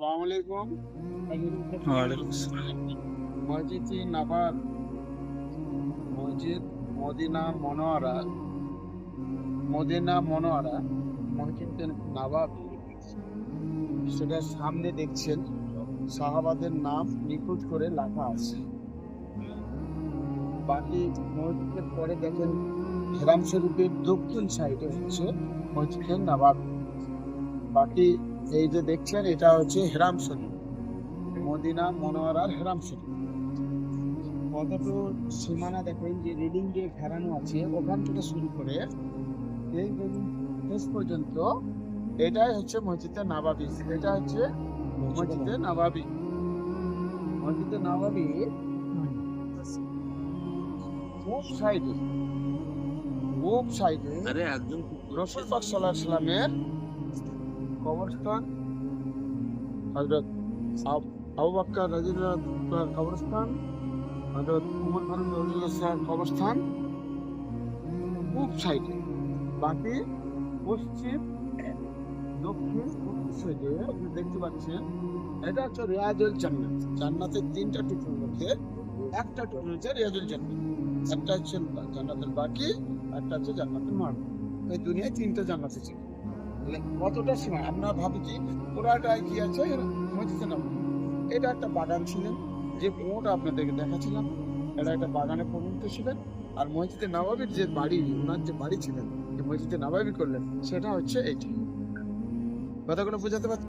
আসসালামু আলাইকুম। ওয়ালাইকুম আসসালাম। মসজিদ-ই নবাব, মসজিদ মদিনা মনোয়ারা, মসজিদে নবাবী, সেটার সামনে দেখছেন সাহাবাদের নাম নিখুঁত করে লেখা আছে। বাকি মসজিদের পরে দেখেন হেরাম শরীফের দক্ষিণ সাইডে হচ্ছে মসজিদের নবাবী। বাকি এই যে দেখছেন এটা হচ্ছে হেরাম শরীফ, মদিনা মনোয়ারার হেরাম শরীফ। কতটুকু সীমানা দেখেন যে রিডিং দিয়ে ঘেরানো আছে, ওখান থেকে শুরু করে এই রেলিং শেষ পর্যন্ত এটাই হচ্ছে মসজিদে নবাবী। এটা হচ্ছে মসজিদে নবাবী। মসজিদে নবাবী পূব সাইডে, আরে একজন রসুল পাক সাল্লাল্লাহু আলাইহি সাল্লামের কবরস্থান, হযরত আবু বকর রাদিয়াল্লাহু আনহুর কবরস্থান, হযরত ওমর ফারুক রাদিয়াল্লাহু আনহুর কবরস্থান পূব সাইডে। বাকি পশ্চিম, দক্ষিণ, উত্তর সাইডে আপনি দেখতে পাচ্ছেন এটা হচ্ছে রিয়াজুল জান্নাত। জান্নাতের তিনটা টুকরোর মধ্যে একটা টুকরো হচ্ছে রিয়াজুল জান্নাত। একটা হচ্ছে জান্নাতুল বাকি, একটা হচ্ছে জান্নাতুল মারুফ। এই দুনিয়ায় তিনটা জান্নাত আছে। তাহলে কতটা সীমা আমরা ভাবি কি পুরাটাই কি আছে মসজিদে নববী। এটা একটা বাগান ছিলেন, যে মোট আপনাদেরকে দেখাচ্ছিলাম, এটা একটা বাগানে পরিণত ছিলেন। আর মসজিদে নববীর যে বাড়ি, ওনার যে বাড়ি ছিলেন, যে মসজিদে নববী করলেন, সেটা হচ্ছে এইটি। কথাগুলো বোঝাতে পারছি?